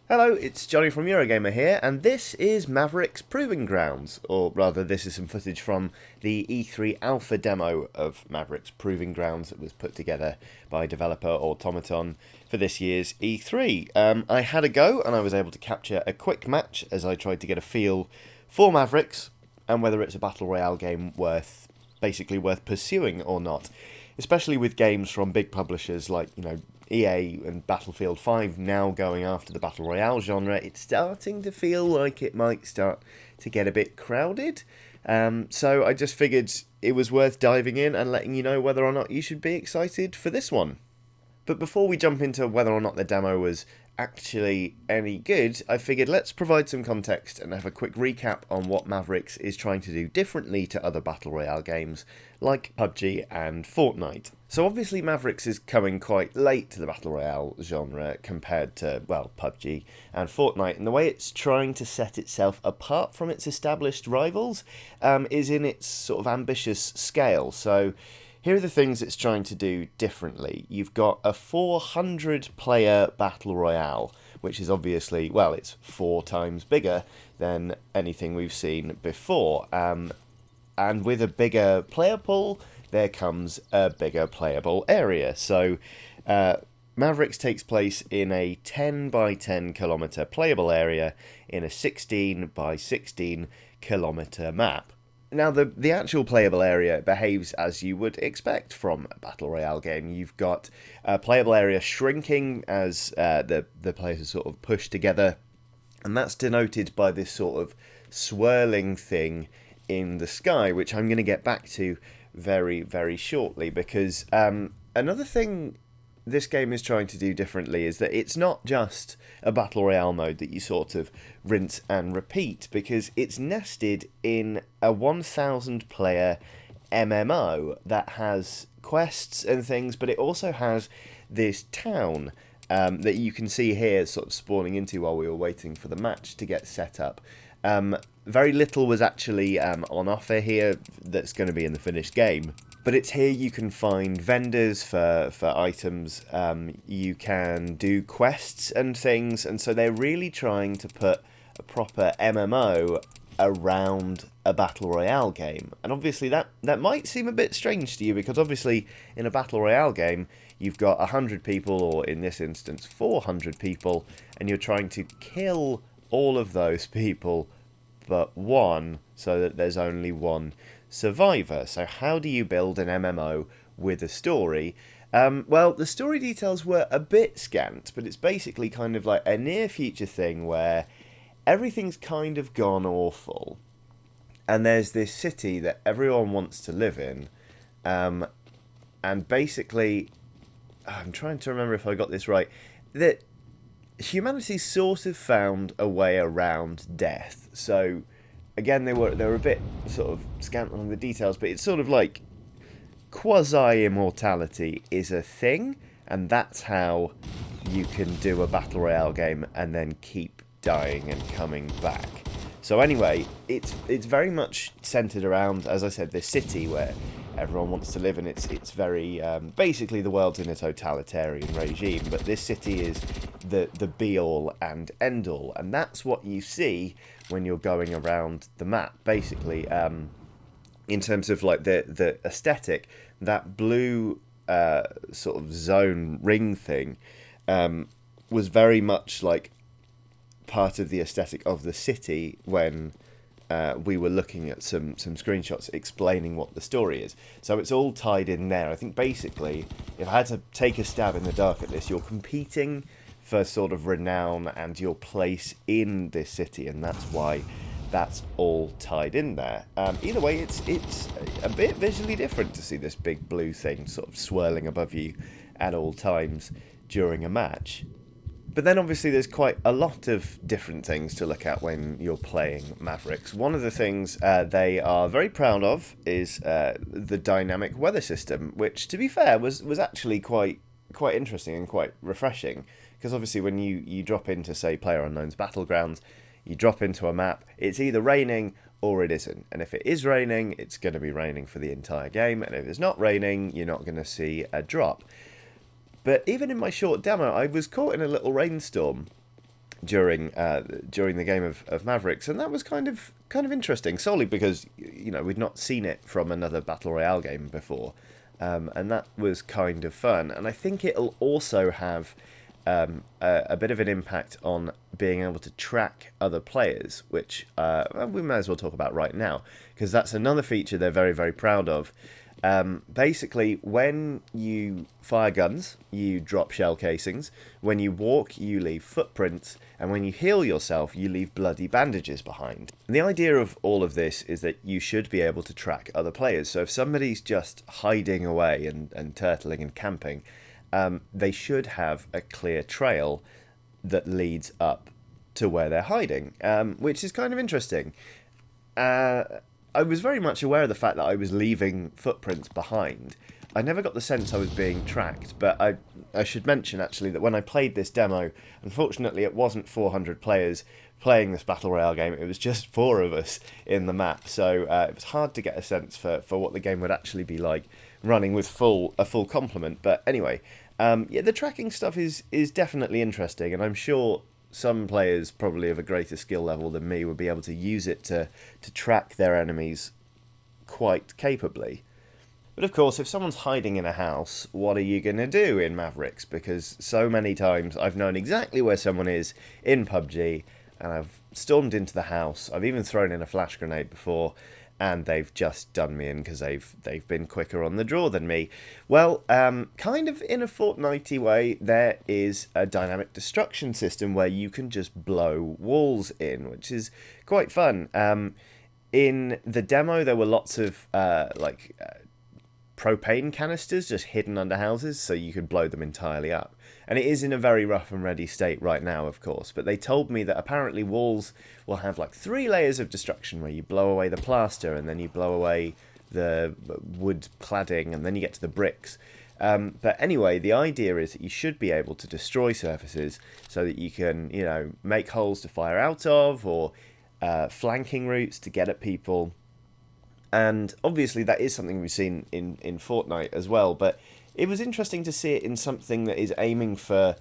Hello, it's Johnny from Eurogamer here, and this is Mavericks Proving Grounds, or rather this is some footage from the E3 alpha demo of Mavericks Proving Grounds that was put together by developer Automaton for this year's E3. I had a go, and I was able to capture a quick match as I tried to get a feel for Mavericks, and whether it's a Battle Royale game basically worth pursuing or not. Especially with games from big publishers like, EA and Battlefield 5 now going after the Battle Royale genre, it's starting to feel like it might start to get a bit crowded. So I just figured it was worth diving in and letting you know whether or not you should be excited for this one. But before we jump into whether or not the demo was actually any good, I figured let's provide some context and have a quick recap on what Mavericks is trying to do differently to other Battle Royale games like PUBG and Fortnite. So obviously Mavericks is coming quite late to the Battle Royale genre compared to, PUBG and Fortnite, and the way it's trying to set itself apart from its established rivals is in its sort of ambitious scale. So here are the things it's trying to do differently. You've got a 400-player Battle Royale, which is obviously, it's 4 times bigger than anything we've seen before. And with a bigger player pool, there comes a bigger playable area. So Mavericks takes place in a 10 by 10 kilometre playable area in a 16 by 16 kilometre map. Now, the actual playable area behaves as you would expect from a Battle Royale game. You've got a playable area shrinking as the players are sort of pushed together, and that's denoted by this sort of swirling thing in the sky, which I'm going to get back to very, very shortly, because another thing this game is trying to do differently is that it's not just a Battle Royale mode that you sort of rinse and repeat, because it's nested in a 1,000 player MMO that has quests and things, but it also has this town that you can see here sort of spawning into while we were waiting for the match to get set up. Very little was actually on offer here that's going to be in the finished game. But it's here you can find vendors for items, you can do quests and things, and so they're really trying to put a proper MMO around a Battle Royale game. And obviously that might seem a bit strange to you, because obviously in a Battle Royale game you've got 100 people, or in this instance 400 people, and you're trying to kill all of those people but one, so that there's only one survivor. So how do you build an MMO with a story? The story details were a bit scant, but it's basically kind of like a near future thing where everything's kind of gone awful, and there's this city that everyone wants to live in, and basically, I'm trying to remember if I got this right, that humanity sort of found a way around death. So again, they were a bit sort of scant on the details, but it's sort of like quasi-immortality is a thing, and that's how you can do a Battle Royale game and then keep dying and coming back. So anyway, it's very much centered around, as I said, this city where everyone wants to live, and it's very basically the world's in a totalitarian regime, but this city is the be-all and end-all, and that's what you see when you're going around the map. Basically, in terms of like the aesthetic, that blue sort of zone ring thing was very much like part of the aesthetic of the city when we were looking at some screenshots explaining what the story is. So it's all tied in there. I think basically, if I had to take a stab in the dark at this, you're competing for sort of renown and your place in this city, and that's why that's all tied in there. Either way, it's a bit visually different to see this big blue thing sort of swirling above you at all times during a match. But then obviously there's quite a lot of different things to look at when you're playing Mavericks. One of the things they are very proud of is the dynamic weather system, which, to be fair, was actually quite interesting and quite refreshing. Because obviously when you drop into, say, PlayerUnknown's Battlegrounds, you drop into a map, it's either raining or it isn't. And if it is raining, it's going to be raining for the entire game. And if it's not raining, you're not going to see a drop. But even in my short demo, I was caught in a little rainstorm during the game of Mavericks, and that was kind of interesting, solely because we'd not seen it from another battle royale game before, and that was kind of fun. And I think it'll also have a bit of an impact on being able to track other players, which we may as well talk about right now, because that's another feature they're very, very proud of. Basically, when you fire guns, you drop shell casings. When you walk, you leave footprints. And when you heal yourself, you leave bloody bandages behind. And the idea of all of this is that you should be able to track other players. So if somebody's just hiding away and turtling and camping, they should have a clear trail that leads up to where they're hiding, which is kind of interesting. I was very much aware of the fact that I was leaving footprints behind. I never got the sense I was being tracked, but I should mention actually that when I played this demo, unfortunately it wasn't 400 players playing this Battle Royale game, it was just 4 of us in the map, so it was hard to get a sense for what the game would actually be like running with a full complement. But anyway, yeah, the tracking stuff is definitely interesting, and I'm sure some players probably of a greater skill level than me would be able to use it to track their enemies quite capably. But of course, if someone's hiding in a house, what are you going to do in Mavericks? Because so many times I've known exactly where someone is in PUBG, and I've stormed into the house. I've even thrown in a flash grenade before, and they've just done me in because they've been quicker on the draw than me. Well, kind of in a Fortnite-y way, there is a dynamic destruction system where you can just blow walls in, which is quite fun. In the demo, there were lots of propane canisters just hidden under houses, so you could blow them entirely up. And it is in a very rough and ready state right now, of course, but they told me that apparently walls will have like 3 layers of destruction, where you blow away the plaster, and then you blow away the wood cladding, and then you get to the bricks. But anyway, the idea is that you should be able to destroy surfaces so that you can, make holes to fire out of, or flanking routes to get at people. And obviously that is something we've seen in Fortnite as well, but it was interesting to see it in something that is aiming for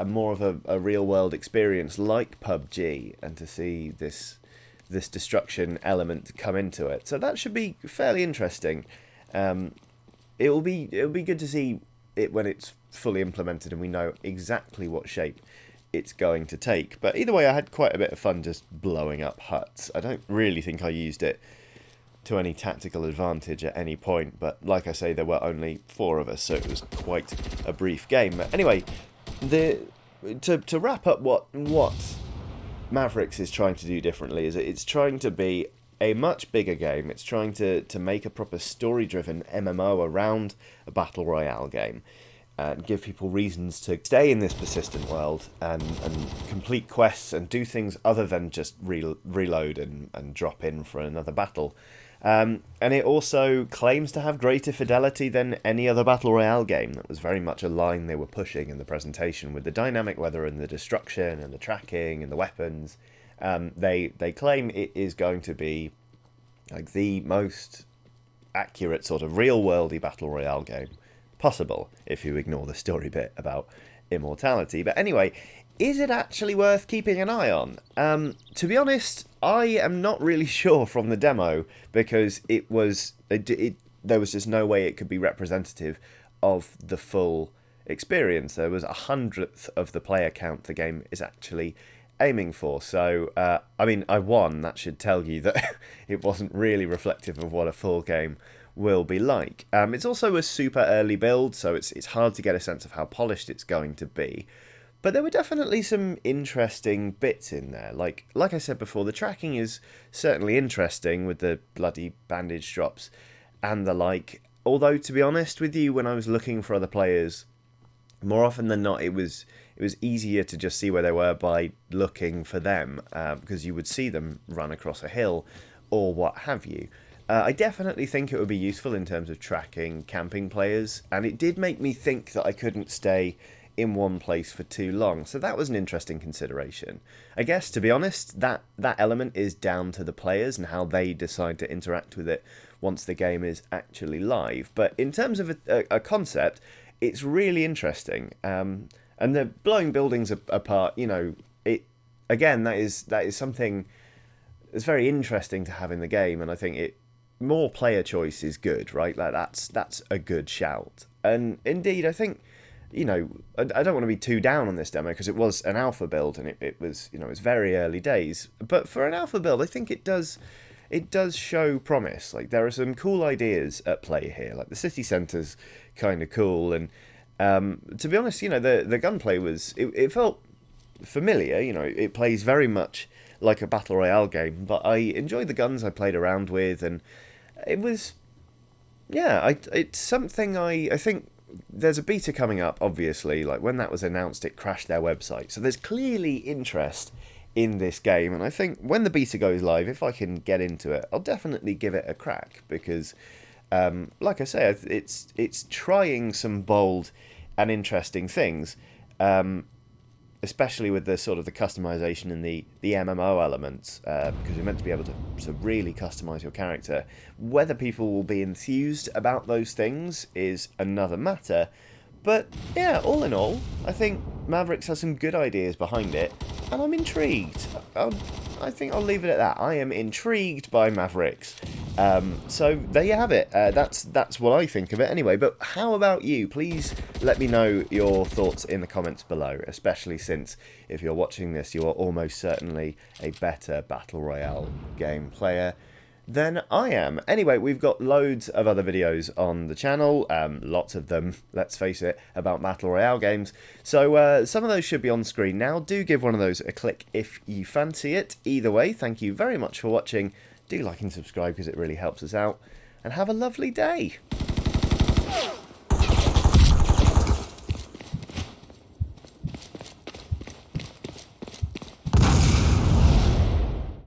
more of a real-world experience like PUBG, and to see this destruction element come into it. So that should be fairly interesting. It'll be good to see it when it's fully implemented and we know exactly what shape it's going to take. But either way, I had quite a bit of fun just blowing up huts. I don't really think I used it to any tactical advantage at any point, but like I say, there were only 4 of us, so it was quite a brief game. But anyway, to wrap up what Mavericks is trying to do differently is it's trying to be a much bigger game. It's trying to make a proper story-driven MMO around a Battle Royale game, and give people reasons to stay in this persistent world and complete quests and do things other than just reload and drop in for another battle. And it also claims to have greater fidelity than any other Battle Royale game. That was very much a line they were pushing in the presentation, with the dynamic weather and the destruction and the tracking and the weapons. They claim it is going to be like the most accurate sort of real-worldy Battle Royale game possible, if you ignore the story bit about immortality. But anyway, is it actually worth keeping an eye on? To be honest, I am not really sure from the demo, because there was just no way it could be representative of the full experience. There was 100th of the player count the game is actually aiming for. So, I mean, I won. That should tell you that it wasn't really reflective of what a full game will be like. It's also a super early build, so it's hard to get a sense of how polished it's going to be. But there were definitely some interesting bits in there. Like I said before, the tracking is certainly interesting with the bloody bandage drops and the like. Although, to be honest with you, when I was looking for other players, more often than not, it was easier to just see where they were by looking for them, because you would see them run across a hill or what have you. I definitely think it would be useful in terms of tracking camping players, and it did make me think that I couldn't stay in one place for too long, so that was an interesting consideration. I guess, to be honest, that element is down to the players and how they decide to interact with it once the game is actually live. But in terms of a concept, it's really interesting. And the blowing buildings apart, again, that is something that's very interesting to have in the game, and I think more player choice is good, right? Like that's a good shout. And indeed, I think, I don't want to be too down on this demo because it was an alpha build and it was, it's very early days. But for an alpha build, I think it does show promise. Like, there are some cool ideas at play here. Like, the city centre's kind of cool, and to be honest, the gunplay it felt familiar. It plays very much like a battle royale game, but I enjoyed the guns I played around with, and it was, yeah, it's something I think. There's a beta coming up, obviously. Like, when that was announced, it crashed their website. So there's clearly interest in this game, and I think when the beta goes live, if I can get into it, I'll definitely give it a crack, because like I say, it's trying some bold and interesting things, especially with the sort of the customization and the MMO elements, because you're meant to be able to really customize your character. Whether people will be enthused about those things is another matter, but yeah, all in all, I think Mavericks has some good ideas behind it, and I'm intrigued. I think I'll leave it at that. I am intrigued by Mavericks. So there you have it. That's what I think of it anyway. But how about you? Please let me know your thoughts in the comments below, especially since if you're watching this, you are almost certainly a better Battle Royale game player than I am. Anyway, we've got loads of other videos on the channel, lots of them, let's face it, about Battle Royale games. So some of those should be on screen now. Do give one of those a click if you fancy it. Either way, thank you very much for watching. Do like and subscribe because it really helps us out. And have a lovely day.